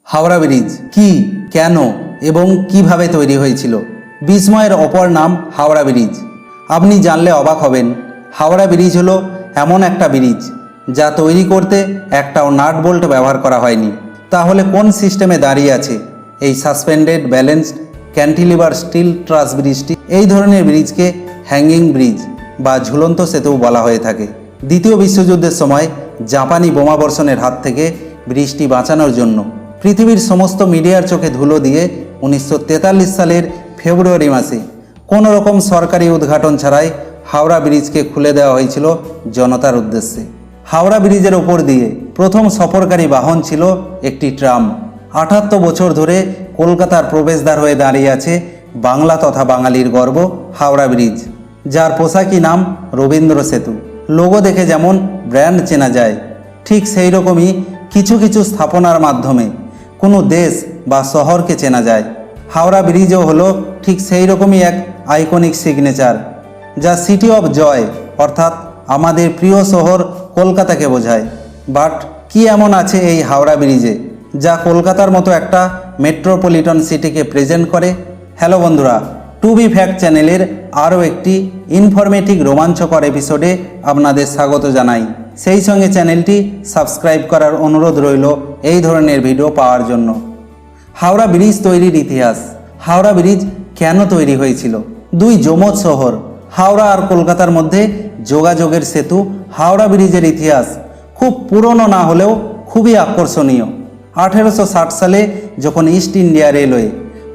Howrah bridge কি, কেন এবং কিভাবে তৈরি হয়েছিল? বিস্ময়ের অপর নাম হাওড়া ব্রিজ। আপনি জানলে অবাক হবেন, হাওড়া ব্রিজ হলো এমন একটা ব্রিজ যা তৈরি করতে একটাও নাট বোল্ট ব্যবহার করা হয়নি। তাহলে কোন সিস্টেমে দাঁড়িয়ে আছে এই সাসপেন্ডেড ব্যালেন্সড ক্যান্টিলিভার স্টিল ট্রাস ব্রিজটি? এই ধরনের ব্রিজকে হ্যাঙ্গিং ব্রিজ বা ঝুলন্ত সেতু বলা হয়ে থাকে। দ্বিতীয় বিশ্বযুদ্ধের সময় জাপানি বোমাবর্ষণের হাত থেকে ব্রিজটি বাঁচানোর জন্য পৃথিবীর সমস্ত মিডিয়ার চোখে ধুলো দিয়ে 1943 সালের ফেব্রুয়ারি মাসে কোনো রকম সরকারি উদ্ঘাটন ছাড়াই হাওড়া ব্রিজকে খুলে দেওয়া হয়েছিল জনতার উদ্দেশ্যে। হাওড়া ব্রিজের ওপর দিয়ে প্রথম সফরকারী বাহন ছিল একটি ট্রাম। 78 বছর ধরে কলকাতার প্রবেশদ্বার হয়ে দাঁড়িয়ে আছে বাংলা তথা বাঙালির গর্ব হাওড়া ব্রিজ, যার পোশাকি নাম রবীন্দ্র সেতু। লোগো দেখে যেমন ব্র্যান্ড চেনা যায়, ঠিক সেই রকমই কিছু কিছু স্থাপনার মাধ্যমে কোনো দেশ বা শহরকে চেনা যায়। হাওড়া ব্রিজও হলো ঠিক সেই রকমই এক আইকনিক সিগনেচার, যা সিটি অফ জয় অর্থাৎ আমাদের প্রিয় শহর কলকাতাকে বোঝায়। বাট কি এমন আছে এই হাওড়া ব্রিজে যা কলকাতার মতো একটা মেট্রোপলিটন সিটিকে প্রেজেন্ট করে? হ্যালো বন্ধুরা, টু বি ফ্যাক্ট চ্যানেলের আরও একটি ইনফরমেটিভ রোমাঞ্চকর এপিসোডে আপনাদের স্বাগত জানাই। সেই সঙ্গে চ্যানেলটি সাবস্ক্রাইব করার অনুরোধ রইল এই ধরনের ভিডিও পাওয়ার জন্য। হাওড়া ব্রিজ তৈরির ইতিহাস। হাওড়া ব্রিজ কেন তৈরি হয়েছিল? দুই যমজ শহর হাওড়া আর কলকাতার মধ্যে যোগাযোগের সেতু হাওড়া ব্রিজের ইতিহাস খুব পুরনো না হলেও খুবই আকর্ষণীয়। 1860 সালে যখন ইস্ট ইন্ডিয়া রেলওয়ে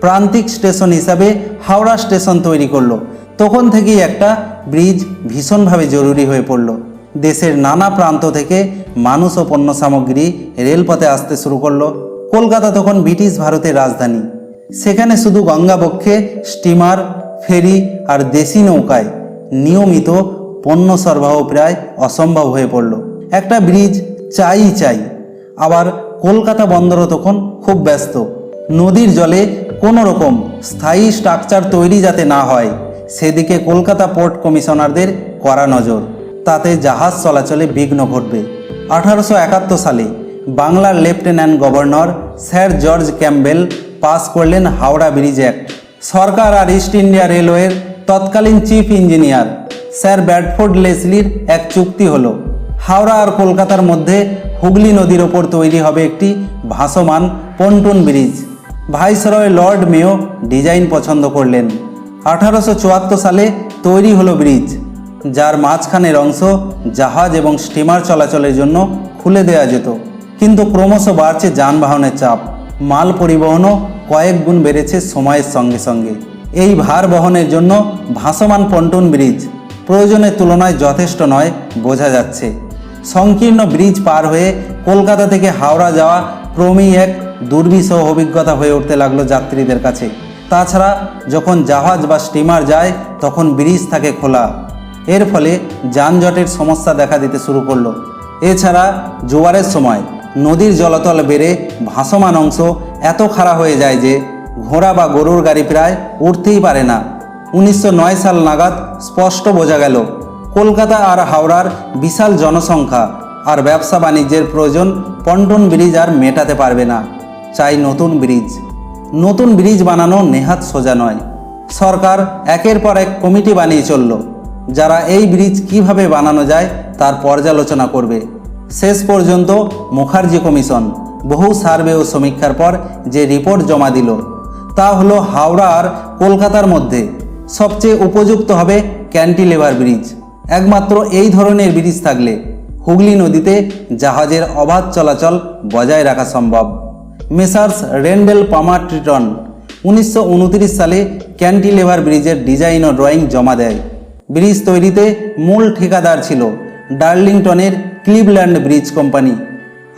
প্রান্তিক স্টেশন হিসাবে হাওড়া স্টেশন তৈরি করলো, তখন থেকেই একটা ব্রিজ ভীষণভাবে জরুরি হয়ে পড়ল। দেশের নানা প্রান্ত থেকে মানুষ ও পণ্য সামগ্রী রেলপথে আসতে শুরু করলো। কলকাতা তখন ব্রিটিশ ভারতের রাজধানী। সেখানে শুধু গঙ্গাবক্ষে স্টিমার, ফেরি আর দেশি নৌকায় নিয়মিত পণ্য সরবরাহ প্রায় অসম্ভব হয়ে পড়ল। একটা ব্রিজ চাই। আবার কলকাতা বন্দরও তখন খুব ব্যস্ত। নদীর জলে কোনো রকম স্থায়ী স্ট্রাকচার তৈরি যাতে না হয় সেদিকে কলকাতা পোর্ট কমিশনারদের কড়া নজর। তাতে জাহাজ চলাচলে বিঘ্ন ঘটবে। 1871 সালে বাংলার lieutenant governor sir George Campbell pass করলেন হাওড়া ব্রিজ অ্যাক্ট। সরকার আর ইস্ট ইন্ডিয়া রেলওয়ের তৎকালীন চিফ ইঞ্জিনিয়ার স্যার ব্র্যাডফোর্ড লেসলির এক চুক্তি হলো। হাওড়া আর কলকাতার মধ্যে হুগলি নদীর ওপর তৈরি হবে একটি ভাসমান pontoon bridge. Viceroy Lord Mayo design পছন্দ করলেন। 1874 সালে তৈরি হলো ব্রিজ, যার মাঝখানের অংশ জাহাজ এবং স্টিমার চলাচলের জন্য খুলে দেওয়া যেত। কিন্তু ক্রমশ বাড়ছে যানবাহনের চাপ, মাল পরিবহনও কয়েক গুণ বেড়েছে সময়ের সঙ্গে সঙ্গে। এই ভার বহনের জন্য ভাসমান পন্টুন ব্রিজ প্রয়োজনের তুলনায় যথেষ্ট নয় বোঝা যাচ্ছে। সংকীর্ণ ব্রিজ পার হয়ে কলকাতা থেকে হাওড়া যাওয়া ক্রমেই এক দুর্বিষহ অভিজ্ঞতা হয়ে উঠতে লাগলো যাত্রীদের কাছে। তাছাড়া যখন জাহাজ বা স্টিমার যায় তখন ব্রিজ থাকে খোলা, এর ফলে যানজটের সমস্যা দেখা দিতে শুরু করলো। এছাড়া জোয়ারের সময় নদীর জলতল বেড়ে ভাসমান অংশ এত খাড়া হয়ে যায় যে ঘোড়া বা গরুর গাড়ি প্রায় উঠতেই পারে না। 1909 সাল নাগাদ স্পষ্ট বোঝা গেল কলকাতা আর হাওড়ার বিশাল জনসংখ্যা আর ব্যবসা বাণিজ্যের প্রয়োজন পন্টুন ব্রিজ আর মেটাতে পারবে না। চাই নতুন ব্রিজ। নতুন ব্রিজ বানানো নেহাত সোজা নয়। সরকার একের পর এক কমিটি বানিয়ে চলল, যারা এই ব্রিজ কিভাবে বানানো যায় তার পর্যালোচনা করবে। শেষ পর্যন্ত মুখার্জি কমিশন বহু সার্ভে ও সমীক্ষার পর যে রিপোর্ট জমা দিল তা হলো হাওড়া আর কলকাতার মধ্যে সবচেয়ে উপযুক্ত হবে ক্যান্টিলিভার ব্রিজ। একমাত্র এই ধরনের ব্রিজ থাকলে হুগলি নদীতে জাহাজের অবাধ চলাচল বজায় রাখা সম্ভব। মেসার্স রেন্ডেল পামার ট্রিটন 1929 সালে ক্যান্টিলিভার ব্রিজের ডিজাইন ও ড্রয়িং জমা দেয়। ব্রিজ তৈরিতে মূল ঠিকাদার ছিল ডার্লিংটনের ক্লিভল্যান্ড ব্রিজ কোম্পানি,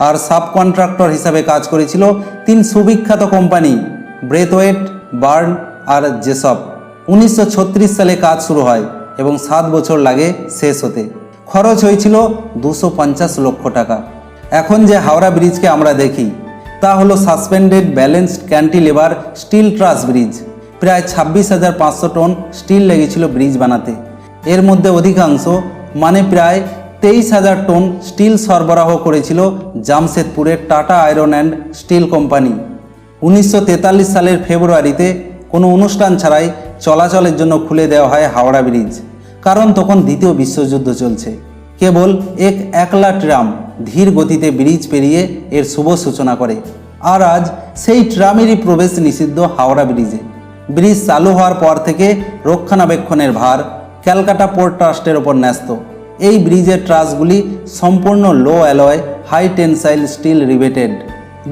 আর সাব কন্ট্রাক্টর হিসাবে কাজ করেছিল তিন সুবিখ্যাত কোম্পানি ব্রেথওয়েট, বার্ন আর জেসপ। 1936 সালে কাজ শুরু হয় এবং 7 বছর লাগে শেষ হতে। খরচ হয়েছিল 250 লক্ষ টাকা। এখন যে হাওড়া ব্রিজকে আমরা দেখি তা হলো suspended balanced cantilever steel truss bridge. প্রায় 26,500 টন স্টিল লেগেছিল ব্রিজ বানাতে। এর মধ্যে অধিকাংশ মানে প্রায় 23,000 টন স্টিল সরবরাহ করেছিল জামশেদপুরের Tata iron and steel company. 1943 সালের ফেব্রুয়ারিতে কোনো অনুষ্ঠান ছাড়াই চলাচলের জন্য খুলে দেওয়া হয় হাওড়া ব্রিজ, কারণ তখন দ্বিতীয় বিশ্বযুদ্ধ চলছে। কেবল একলা ট্রাম ধীর গতিতে ব্রিজ পেরিয়ে এর শুভ সূচনা করে। আর আজ সেই ট্রামেরই প্রবেশ নিষিদ্ধ হাওড়া ব্রিজে। ব্রিজ চালু হওয়ার পর থেকে রক্ষণাবেক্ষণের ভার ক্যালকাটা পোর্ট ট্রাস্টের ওপর ন্যস্ত। এই ব্রিজের ট্রাসগুলি সম্পূর্ণ low alloy high tensile steel riveted.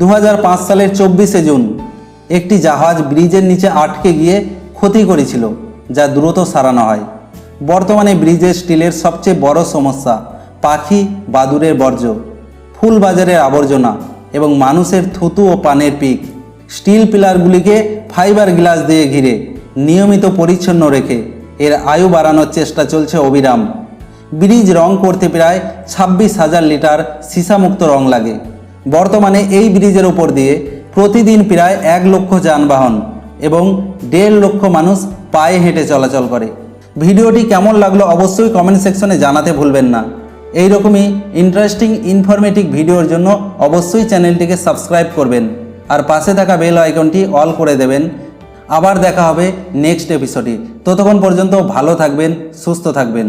2005 সালের 24শে জুন একটি জাহাজ ব্রিজের নিচে আটকে গিয়ে ক্ষতি করেছিল, যা দ্রুত সারানো হয়। বর্তমানে ব্রিজের স্টিলের সবচেয়ে বড় সমস্যা পাখি বাদুড়ের বর্জ্য, ফুলবাজারের আবর্জনা এবং মানুষের থুতু ও পানের পিক। স্টিল পিলারগুলিকে ফাইবার গ্লাস দিয়ে ঘিরে নিয়মিত পরিচ্ছন্ন রেখে এর আয়ু বাড়ানোর চেষ্টা চলছে অবিরাম। ব্রিজ রং করতে প্রায় 26,000 লিটার সীসামুক্ত রং লাগে। বর্তমানে এই ব্রিজের উপর দিয়ে প্রতিদিন প্রায় 1 লক্ষ যানবাহন এবং 1.5 লক্ষ মানুষ পায়ে হেঁটে চলাচল করে। ভিডিওটি কেমন লাগলো অবশ্যই কমেন্ট সেকশনে জানাতে ভুলবেন না। এই রকমই ইন্টারেস্টিং ইনফরমেটিভ ভিডিওর জন্য অবশ্যই চ্যানেলটিকে সাবস্ক্রাইব করবেন আর পাশে থাকা বেল আইকনটি অল করে দেবেন। আবার দেখা হবে নেক্সট এপিসোডে। ততক্ষণ পর্যন্ত ভালো থাকবেন, সুস্থ থাকবেন।